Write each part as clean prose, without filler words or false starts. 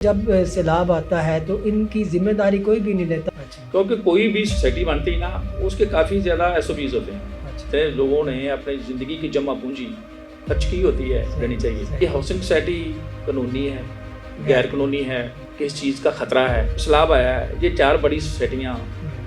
جب سیلاب آتا ہے تو ان کی ذمہ داری کوئی بھی نہیں لیتا. کیونکہ کوئی بھی سوسائٹی بنتی نا اس کے کافی زیادہ ایس او پیز ہوتے ہیں. لوگوں نے اپنی زندگی کی جمع پونجی خرچ کی ہوتی ہے رہنی چاہیے. یہ ہاؤسنگ سوسائٹی قانونی ہے غیر قانونی ہے کس چیز کا خطرہ ہے. سیلاب آیا ہے یہ 4 بڑی سوسائٹیاں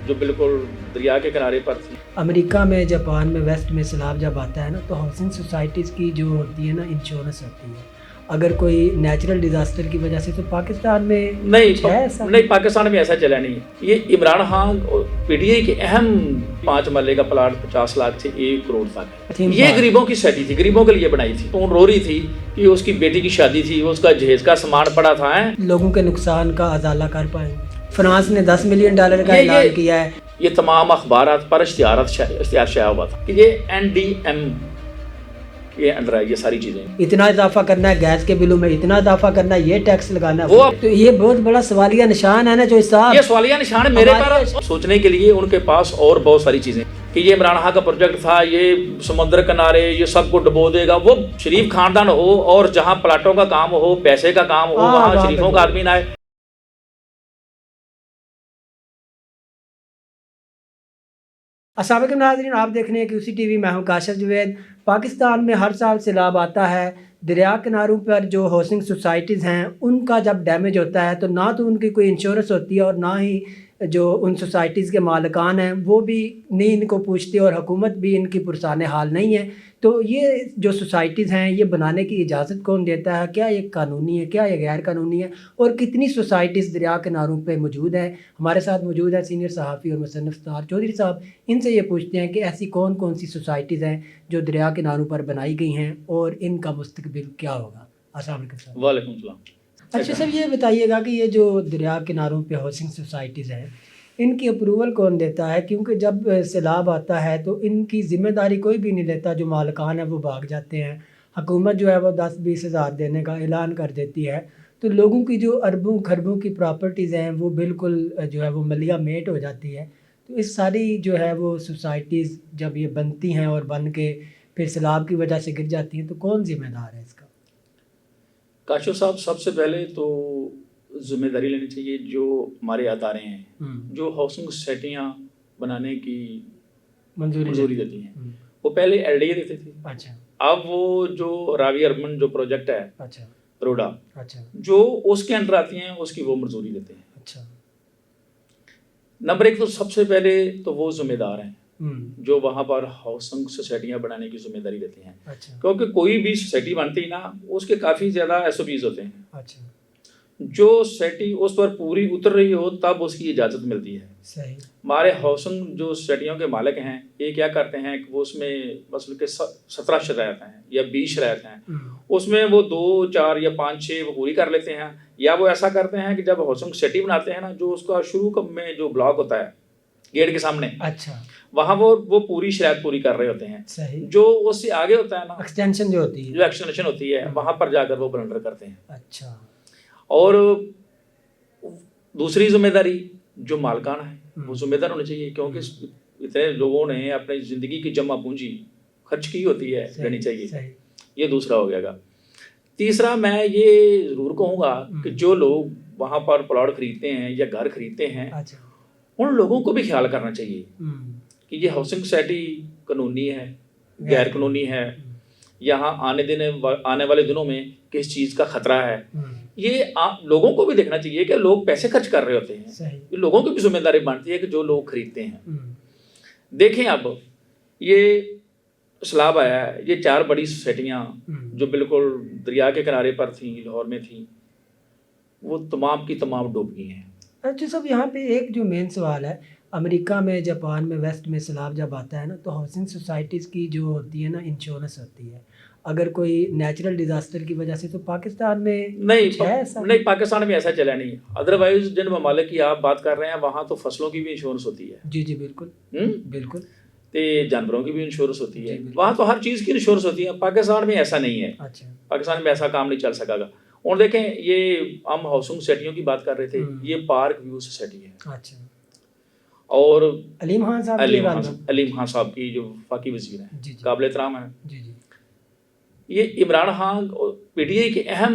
جو بالکل دریا کے کنارے پر تھیں. امریکہ میں جاپان میں ویسٹ میں سیلاب جب آتا ہے نا تو ہاؤسنگ سوسائٹیز کی جو ہوتی ہے نا انشورنس ہوتی ہے. اگر کوئی نیچرل ڈیزاسٹر کی وجہ سے تو پاکستان میں نہیں پاکستان میں ایسا چلا نہیں. یہ Imran Khan P T I کے اہم 5 مرلے کا پلاٹ 50 لاکھ سے 1 کروڑ تک. یہ غریبوں کی سوسائٹی تھی غریبوں کے لیے بنائی تھی. تو رو رہی تھی کہ اس کی بیٹی کی شادی تھی اس کا جہیز کا سامان پڑا تھا. لوگوں کے نقصان کا ازالہ کر پائیں. فرانس نے $10 ملین کا اعلان کیا ہے. یہ تمام اخبارات پر اشتہار شائع ہوا تھا کہ یہ NDM یہ اندر ہے. یہ ساری چیزیں اتنا اضافہ کرنا ہے گیس کے بلوں میں اتنا اضافہ کرنا ہے یہ ٹیکس لگانا ہے. تو یہ بہت بڑا سوالیہ نشان ہے نا جو صاحب یہ سوالیہ نشان میرے پر سوچنے کے لیے ان کے پاس اور بہت ساری چیزیں کہ یہ عمران خان کا پروجیکٹ تھا یہ سمندر کنارے یہ سب کو ڈبو دے گا. وہ شریف خاندان ہو اور جہاں پلاٹوں کا کام ہو پیسے کا کام ہو وہاں شریفوں کا آدمی نہ آئے. السلام علیکم ناظرین، آپ دیکھ رہے ہیں کہ اسی ٹی وی میں ہوں کاشف جوید. پاکستان میں ہر سال سیلاب آتا ہے. دریا کناروں پر جو ہاؤسنگ سوسائٹیز ہیں ان کا جب ڈیمیج ہوتا ہے تو نہ تو ان کی کوئی انشورنس ہوتی ہے اور نہ ہی جو ان سوسائٹیز کے مالکان ہیں وہ بھی نہیں ان کو پوچھتے اور حکومت بھی ان کی پرسان حال نہیں ہے. تو یہ جو سوسائٹیز ہیں یہ بنانے کی اجازت کون دیتا ہے؟ کیا یہ قانونی ہے کیا یہ غیر قانونی ہے اور کتنی سوسائٹیز دریا کناروں پہ موجود ہیں؟ ہمارے ساتھ موجود ہے سینئر صحافی اور مصنف طاہر چودھری صاحب. ان سے یہ پوچھتے ہیں کہ ایسی کون کون سی سوسائٹیز ہیں جو دریا کناروں پر بنائی گئی ہیں اور ان کا مستقبل کیا ہوگا. السلام علیکم صاحب. وعلیکم السلام. اچھا سر یہ بتائیے گا کہ یہ جو دریا کناروں پہ ہاؤسنگ سوسائٹیز ہیں ان کی اپروول کون دیتا ہے؟ کیونکہ جب سیلاب آتا ہے تو ان کی ذمہ داری کوئی بھی نہیں لیتا. جو مالکان ہیں وہ بھاگ جاتے ہیں. حکومت جو ہے وہ 10-20 ہزار دینے کا اعلان کر دیتی ہے تو لوگوں کی جو اربوں خربوں کی پراپرٹیز ہیں وہ بالکل جو ہے وہ ملیہ میٹ ہو جاتی ہے. تو اس ساری جو ہے وہ سوسائٹیز جب یہ بنتی ہیں اور بن کے پھر سیلاب کی وجہ سے گر جاتی ہیں تو کون ذمہ دار ہے اس کا؟ کاشف صاحب سب سے پہلے تو ذمہ داری لینی چاہیے جو ہمارے ادارے ہیں جو ہاؤسنگ سوسائٹیاں بنانے کی منظوری دیتی ہیں. وہ پہلے LDA دیتے تھے. اچھا. اب وہ جو راوی اربن جو پروجیکٹ ہے اچھا روڈا اچھا جو اس کے اندر آتی ہیں اس کی وہ منظوری دیتے ہیں. اچھا. نمبر 1 تو سب سے پہلے تو وہ ذمہ دار ہیں جو وہاں پر ہاؤسنگ سوسائٹیاں بنانے کی ذمہ داری لیتے ہیں. کیونکہ کوئی بھی سوسائٹی بنتی نا اس کے کافی زیادہ ایس او پیز ہوتے ہیں. اچھا. جو سوسائٹی اس پر پوری اتر رہی ہو تب اس کی اجازت ملتی ہے. صحیح. ہمارے ہاؤسنگ جو سوسائٹیوں کے مالک ہیں یہ کیا کرتے ہیں کہ وہ اس میں مثلا کہ 17 شرائط ہیں یا 20 شرائط ہیں اس میں وہ 2 4 یا 5 6 وہ پوری کر لیتے ہیں. یا وہ ایسا کرتے ہیں کہ جب ہاؤسنگ سوسائٹی بناتے ہیں نا جو اس کا شروع میں جو بلاک ہوتا ہے گیٹ کے سامنے اچھا وہاں وہ پوری شرائط پوری کر رہے ہوتے ہیں. صحیح. جو اس سے آگے ہوتا ہے نا ایکسٹینشن جو ہوتی ہے جو ایکسٹینشن ہوتی ہے وہاں پر جا کر وہ بلنڈر کرتے ہیں. اچھا. اور دوسری ذمہ داری جو مالکان ہے وہ ذمہ دار ہونے چاہیے کیونکہ اتنے لوگوں نے اپنی زندگی کی جمع پونجی خرچ کی ہوتی ہے رہنی چاہیے. یہ دوسرا ہو گیا گا. تیسرا میں یہ ضرور کہوں گا کہ جو لوگ وہاں پر پلاٹ خریدتے ہیں یا گھر خریدتے ہیں ان لوگوں کو بھی خیال کرنا چاہیے کہ یہ ہاؤسنگ سوسائٹی قانونی ہے غیر قانونی ہے یہاں آنے والے دنوں میں کس چیز کا خطرہ ہے. یہ لوگوں کو بھی دیکھنا چاہیے کہ لوگ پیسے خرچ کر رہے ہوتے ہیں. یہ لوگوں کی بھی ذمہ داری بنتی ہے کہ جو لوگ خریدتے ہیں. دیکھیں اب یہ سیلاب آیا ہے یہ 4 بڑی سوسائٹیاں جو بالکل دریا کے کنارے پر تھیں لاہور میں تھیں وہ تمام کی تمام ڈوب گئی ہیں. اچھا صاحب یہاں پہ ایک جو مین سوال ہے امریکہ میں جاپان میں ویسٹ میں سیلاب جب آتا ہے نا تو ہاؤسنگ سوسائٹیز کی جو ہوتی ہے نا انشورنس ہوتی ہے. اگر کوئی نیچرل ڈیزاسٹر کی وجہ سے تو پاکستان میں نہیں پاکستان میں ایسا چلا نہیں. ادروائز جن ممالک کی آپ بات کر رہے ہیں وہاں تو فصلوں کی بھی انشورنس ہوتی ہے. جی بالکل بالکل. جانوروں کی بھی انشورنس ہوتی ہے. وہاں تو ہر چیز کی انشورنس ہوتی ہے. پاکستان میں ایسا نہیں ہے. اچھا. پاکستان میں ایسا کام نہیں چل سکا گا. اور دیکھیں یہ ہم ہاؤسنگ سوسائٹیوں کی بات کر رہے تھے یہ پارک ویو سوسائٹی ہے. اچھا. اور علیم خان صاحب کی جو وفاقی وزیر ہیں قابل احترام ہیں. یہ Imran Khan P T I کے اہم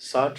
60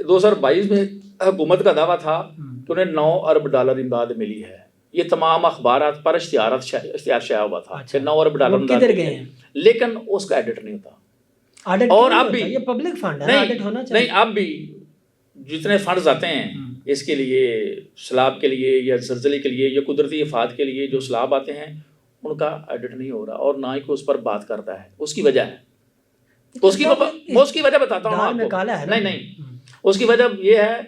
2022 میں حکومت کا دعویٰ تھا کہ انہیں 9 ارب ڈالر امداد ملی ہے. یہ تمام اخبارات پر اشتہار شائع ہوا تھا کہ 9 ارب ڈالر امداد ملی ہے، لیکن اس کا ایڈٹ نہیں ہوتا. اور اب بھی یہ پبلک فنڈ ہے، ایڈٹ ہونا چاہیے. نہیں، اب بھی جتنے فنڈز آتے ہیں اس کے لیے، سیلاب کے لیے یا زلزلے کے لیے یا قدرتی آفات کے لیے جو سیلاب آتے ہیں ان کا ایڈٹ نہیں ہو رہا، اور نہ ہی کوئی اس پر بات کرتا ہے. اس کی وجہ ہے، اس کی وجہ بتاتا ہوں آپ کو. نہیں، اس کی وجہ یہ ہے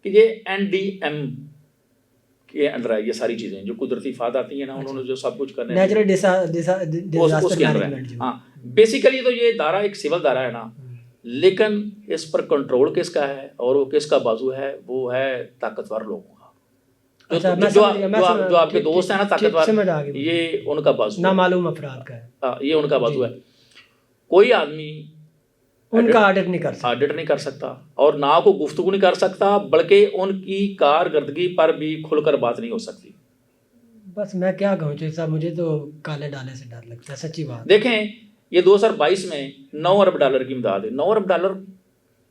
کہ یہ NDM کے اندر ہے. یہ ساری چیزیں جو قدرتی آفات آتی ہیں نا، انہوں نے جو سب کچھ کرنا ہے نیچرل اس کے اندر ہے. ہاں، بیسیکلی تو یہ دائرہ ایک سول دائرہ ہے نا، لیکن اس پر کنٹرول کس کا ہے اور وہ کس کا بازو ہے؟ وہ ہے طاقتور لوگوں کا. جو آپ کے دوست ہیں نا طاقتور، یہ ان کا بازو، نامعلوم افراد کا ہے. یہ ان کا بازو ہے. کوئی آدمی ان کا آڈٹ نہیں کر سکتا اور نہ کو گفتگو نہیں کر سکتا، بلکہ ان کی کارکردگی پر بھی کھل کر بات نہیں ہو سکتی. بس میں کیا کہوں چوہدری صاحب، مجھے تو کالے ڈالے سے ڈر لگتا ہے، سچی بات. دیکھیں، یہ 2022 میں 9 ارب ڈالر کی امداد ہے. 9 ارب ڈالر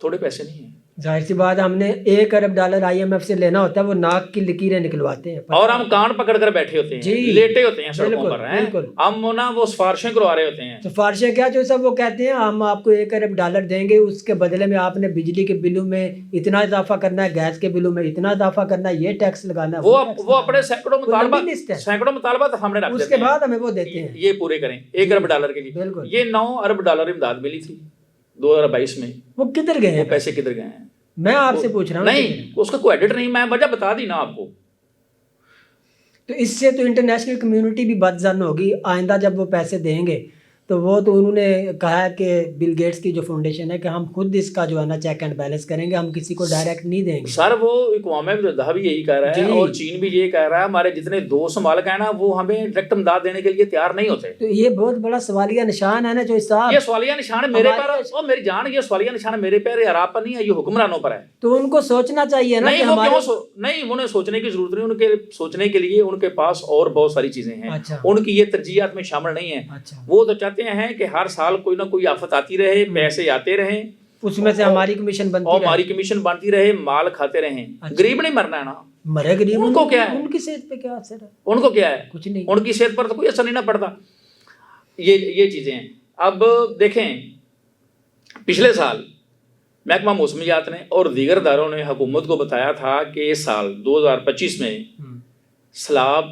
تھوڑے پیسے نہیں ہیں. ظاہر سی بات، ہم نے 1 ارب ڈالر IMF سے لینا ہوتا ہے، وہ ناک کی لکیریں نکلواتے ہیں اور ہم کان پکڑ کر بیٹھے ہوتے ہیں، لیٹے ہوتے ہیں سڑکوں پر. ہم نا وہ سفارشیں کروا رہے ہوتے ہیں. سفارشیں کیا جو سب وہ کہتے ہیں ہم آپ کو 1 ارب ڈالر دیں گے، اس کے بدلے میں آپ نے بجلی کے بلوں میں اتنا اضافہ کرنا ہے، گیس کے بلوں میں اتنا اضافہ کرنا ہے، یہ ٹیکس لگانا ہے. وہ اپنے سینکڑوں مطالبات ہم نے رکھ اس کے بعد ہمیں وہ دیتے ہیں یہ پورے کریں 1 ارب ڈالر کے لیے. بالکل. یہ 9 ارب ڈالر امداد ملی تھی 2022 میں. وہ کدھر گئے ہیں؟ پیسے کدھر گئے ہیں؟ میں آپ سے پوچھ رہا ہوں. نہیں، اس کا کوئی ایڈٹ نہیں. میں وجہ بتا دی نا آپ کو. تو اس سے تو انٹرنیشنل کمیونٹی بھی بدظن ہوگی. آئندہ جب وہ پیسے دیں گے تو وہ تو انہوں نے کہا ہے کہ بل گیٹس کی جو فاؤنڈیشن ہے کہ ہم خود اس کا جو ہے نا چیک اینڈ بیلنس کریں گے، ہم کسی کو ڈائریکٹ نہیں دیں گے. سر وہ اقوام متحدہ بھی یہی کہہ رہا ہے اور چین بھی یہ کہہ رہا ہے. ہمارے جتنے دوست ممالک ہیں نا، وہ ہمیں ڈائریکٹ امداد دینے کے لیے تیار نہیں ہوتے. تو یہ بہت بڑا سوالیہ نشان ہے نا جو صاحب. یہ سوالیہ نشان میرے پر اور میری جان، یہ سوالیہ نشان میرے پر، عراب پر نہیں ہے، یہ حکمرانوں پر ہے. تو ان کو سوچنا چاہیے نا. نہیں، انہیں سوچنے کی ضرورت نہیں. ان کے سوچنے کے لیے ان کے پاس اور بہت ساری چیزیں ہیں. ان کی یہ ترجیحات میں شامل نہیں ہے. وہ تو چاہتے ہیں کہ ہر سال کوئی نہ کوئی آفت آتی رہے، پیسے آتے رہیں، اس میں سے ہماری کمیشن بنتی رہے، مال کھاتے رہیں. غریب نہیں مرنا ہے نا. مرے غریب، ان کو کیا ہے؟ ان کی صحت پہ کیا اثر ہے؟ ان کو کیا ہے؟ کچھ نہیں. ان کی صحت پر تو کوئی اثر نہیں نہ پڑتا. یہ چیزیں ہیں. اب دیکھیں، پچھلے سال محکمہ موسمیات نے اور دیگر اداروں نے حکومت کو بتایا تھا کہ اس سال 2025 میں سیلاب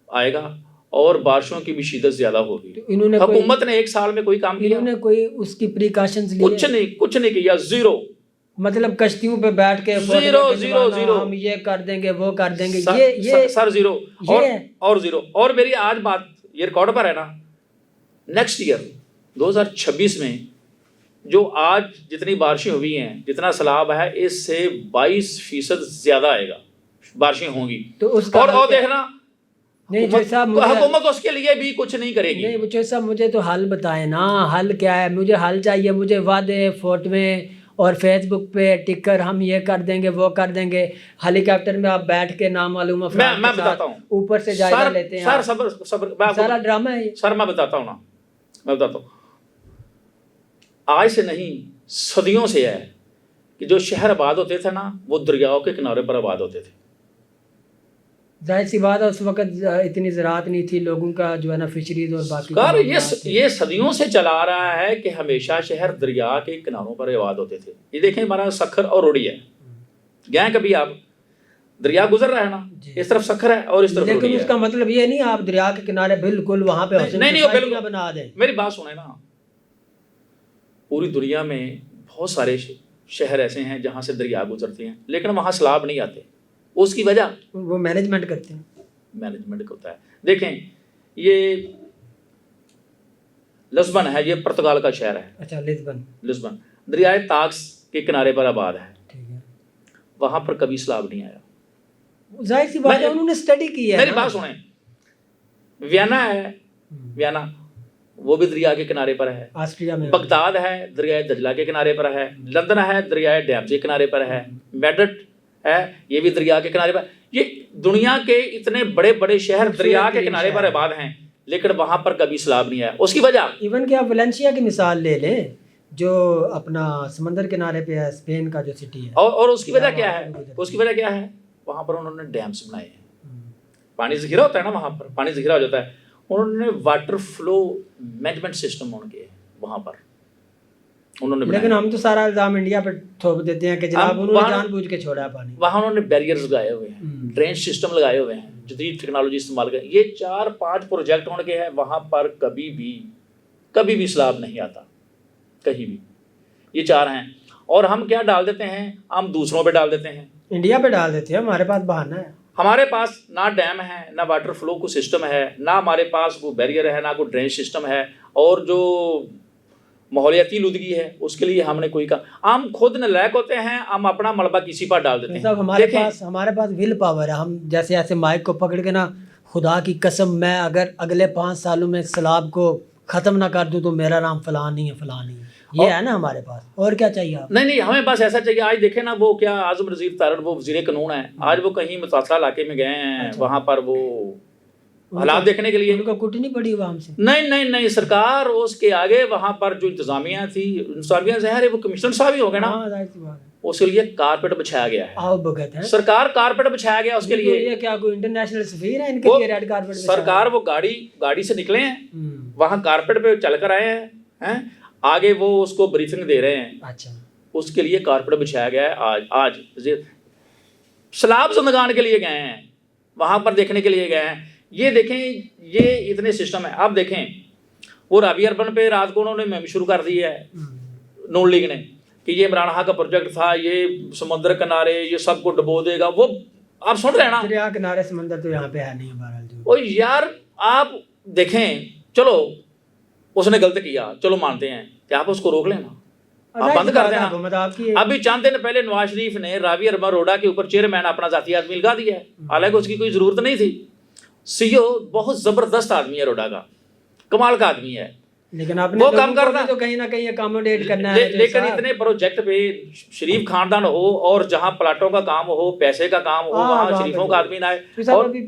آئے گا اور بارشوں کی بھی شدت زیادہ ہوگی. حکومت نے 1 سال میں کوئی کام کیا؟ انہوں نے کوئی اس کی پریکاشنز لیے؟ کچھ نہیں کیا. زیرو. مطلب کشتیوں پہ بیٹھ کے زیرو ہم یہ کر دیں گے، وہ کر دیں گے. یہ سر زیرو اور زیرو. اور میری آج بات یہ ریکارڈ پر ہے نا، نیکسٹ ایئر 2026 میں جو آج جتنی بارشیں ہوئی ہیں، جتنا سیلاب ہے، اس سے 22% زیادہ آئے گا بارشیں ہوں گی. اور دیکھنا حکومت اس کے لیے بھی کچھ نہیں کرے گی. نہیں بچے صاحب، مجھے تو حل بتائیں نا. حل کیا ہے؟ مجھے حل چاہیے. مجھے وعدے فوٹویں اور فیس بک پہ ٹکر، ہم یہ کر دیں گے، وہ کر دیں گے. ہیلی کاپٹر میں آپ بیٹھ کے نامعلوم افراد کے ساتھ اوپر سے جائزہ لیتے ہیں. سر صبر سارا ڈرامہ ہے. سر میں بتاتا ہوں. آج سے نہیں، صدیوں سے ہے کہ جو شہر آباد ہوتے تھے نا، وہ دریاؤں کے کنارے پر آباد ہوتے تھے. ظاہر سی بات ہے اس وقت اتنی زراعت نہیں تھی، لوگوں کا جو ہے نا فشریز اور باقی. یہ صدیوں سے چلا رہا ہے کہ ہمیشہ شہر دریا کے کناروں پر آباد ہوتے تھے. یہ دیکھیں ہمارا سکھر اور روڑی ہے. گئے کبھی آپ؟ دریا گزر رہا ہے نا، اس طرف سکھر ہے اور اس طرف روڑی ہے. لیکن اس کا مطلب یہ نہیں آپ دریا کے کنارے بالکل وہاں پہ نہیں بنا دیں. میری بات سنیں نا. پوری دنیا میں بہت سارے شہر ایسے ہیں جہاں سے دریا گزرتے ہیں، لیکن وہاں سیلاب نہیں آتے. اس کی وجہ وہ مینجمنٹ کرتے ہیں. مینجمنٹ ہوتا ہے. دیکھیں، یہ لسبن ہے، یہ پرتگال کا شہر ہے. اچھا، لسبن دریائے تاکس کے کنارے پر آباد ہے. ٹھیک ہے. وہاں پر کبھی سیلاب نہیں آیا. ظاہر سی بات ہے، انہوں نے اسٹڈی کی ہے. میری بات سنیں. وینا ہے، وینا وہ بھی دریا کے کنارے پر ہے. آسٹریا میں. بغداد ہے، دریائے دجلہ کے کنارے پر ہے. لندن ہے، دریائے ڈیمز کے کنارے پر ہے. میڈرڈ ہے، یہ بھی دریا کے کنارے پر. یہ دنیا کے اتنے بڑے بڑے شہر دریا کے کنارے پر آباد ہیں، لیکن وہاں پر کبھی سیلاب نہیں آیا. اس کی وجہ ایون کہ آپ ویلنسیا کی مثال لے لیں. جو اپنا سمندر کنارے پہ ہے اسپین کا جو سٹی ہے. اور اس کی وجہ کیا ہے؟ اس کی وجہ کیا ہے؟ وہاں پر انہوں نے ڈیمس بنائے ہیں. پانی ذخیرہ ہوتا ہے نا وہاں پر، پانی ذخیرہ ہو جاتا ہے. انہوں نے واٹر فلو مینجمنٹ سسٹم ان کے وہاں پر انہوں نے لیکن ہم تو سارا الزام انڈیا پہ تھوپ دیتے ہیں کہ جناب انہوں نے جان بوجھ کے چھوڑا ہے پانی. وہاں انہوں نے بیریئرز لگائے ہوئے ہیں، ڈرین سسٹم لگائے ہوئے ہیں، جدید ٹیکنالوجی استعمال کر. یہ 4-5 پروجیکٹ ان کے ہیں. وہاں پر کبھی بھی سیلاب نہیں آتا کہیں بھی. یہ 4 ہیں. اور ہم کیا ڈال دیتے ہیں؟ ہم دوسروں پہ ڈال دیتے ہیں، انڈیا پہ ڈال دیتے ہیں. ہمارے پاس بہانہ ہے. ہمارے پاس نہ ڈیم ہے، نہ واٹر فلو کو سسٹم ہے، نہ ہمارے پاس کوئی بیریئر ہے، نہ کوئی ڈرین سسٹم ہے. اور جو ماحولیاتی لودگی ہے اس کے لیے ہم نے کوئی ہم خود نالائق ہوتے ہیں. ہم اپنا ملبہ کسی پر ڈال دیتے ہیں. ہمارے پاس ول پاور ہے. ہم جیسے ایسے مائک کو پکڑ کے نا، خدا کی قسم میں اگر اگلے 5 سالوں میں سیلاب کو ختم نہ کر دوں تو میرا نام فلاں نہیں ہے فلاں نہیں ہے. یہ ہے نا ہمارے پاس. اور کیا چاہیے آپ؟ نہیں ہمیں بس ایسا چاہیے. آج دیکھیں نا، وہ کیا اعظم رضیف تارڑ، وہ وزیر قانون ہے، آج وہ کہیں متاثرہ علاقے میں گئے ہیں. وہاں پر وہ حالات دیکھنے کے لیے ان کو کٹ نہیں پڑی عوام سے. نہیں سرکار اس کے آگے وہاں پر جو انتظامیہ تھی، انتظامیہ ظاہر ہے وہ کمشنر صاحب ہی ہو گئے نا، اس کے لیے کارپیٹ بچھایا گیا ہے. آؤ بھگت ہے سرکار کارپیٹ بچھایا گیا اس کے لیے. یہ کیا کوئی انٹرنیشنل سفیر ہے ان کے لیے ریڈ کارپیٹ؟ سرکار وہ گاڑی سے نکلے ہیں، وہاں کارپیٹ پہ چل کر آئے ہیں، آگے وہ اس کو بریفنگ دے رہے ہیں. اچھا، اس کے لیے کارپیٹ بچھایا گیا ہے. آج سیلاب زندگان کے لیے گئے ہیں، وہاں پر دیکھنے کے لیے گئے ہیں. یہ دیکھیں، یہ اتنے سسٹم ہے. آپ دیکھیں وہ رابعہ اربن پہ رات کو انہوں نے مہم شروع کر دی ہے نون لیگ نے، کہ یہ عمران خان کا پروجیکٹ تھا، یہ سمندر کنارے یہ سب کو ڈبو دے گا. وہ آپ سن رہے ہیں نا، دریا کنارے سمندر تو یہاں پہ ہے نہیں. او یار آپ دیکھیں، چلو اس نے غلط کیا، چلو مانتے ہیں کہ آپ اس کو روک لینا، آپ بند کر دینا. ابھی چند دن پہلے نواز شریف نے رابعہ اربن روڈا کے اوپر چیئرمین اپنا ذاتی آدمی لگا دیا ہے، حالانکہ اس کی کوئی ضرورت نہیں تھی. سی او بہت زبردست آدمی ہے، روڈا کا کمال کا آدمی ہے، لیکن آپ نے وہ کام کرنا تو کہیں نہ کہیں اکاموڈیٹ کرنا ہے. لیکن اتنے پروجیکٹ پہ شریف خاندان ہو، اور جہاں پلاٹوں کا کام ہو، پیسے کا کام ہو، وہاں شریفوں کا آدمی نہ آئے.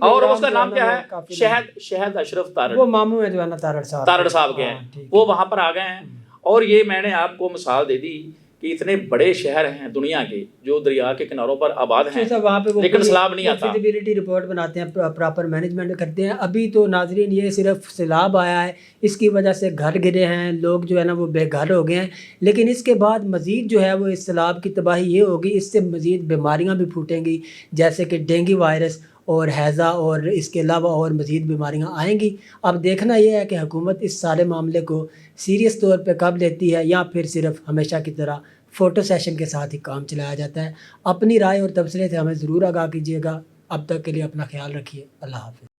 اور اس کا نام کیا ہے؟ شہد اشرف تارڑ. وہ ماموں ہے جو ہے نا تارڑ صاحب کے ہیں، وہ وہاں پر آ گئے ہیں. اور یہ میں نے آپ کو مثال دے دی کہ اتنے بڑے شہر ہیں دنیا کے جو دریا کے کناروں پر آباد ہیں، لیکن سیلاب نہیں آتا. فیزیبلٹی رپورٹ بناتے ہیں، پراپر مینجمنٹ کرتے ہیں. ابھی تو ناظرین یہ صرف سیلاب آیا ہے، اس کی وجہ سے گھر گرے ہیں، لوگ جو ہے نا وہ بے گھر ہو گئے ہیں. لیکن اس کے بعد مزید جو ہے وہ اس سیلاب کی تباہی یہ ہوگی، اس سے مزید بیماریاں بھی پھوٹیں گی، جیسے کہ ڈینگی وائرس اور ہیضہ، اور اس کے علاوہ اور مزید بیماریاں آئیں گی. اب دیکھنا یہ ہے کہ حکومت اس سارے معاملے کو سیریس طور پہ کب لیتی ہے، یا پھر صرف ہمیشہ کی طرح فوٹو سیشن کے ساتھ ہی کام چلایا جاتا ہے. اپنی رائے اور تبصرے سے ہمیں ضرور آگاہ کیجیے گا. اب تک کے لیے اپنا خیال رکھیے. اللہ حافظ.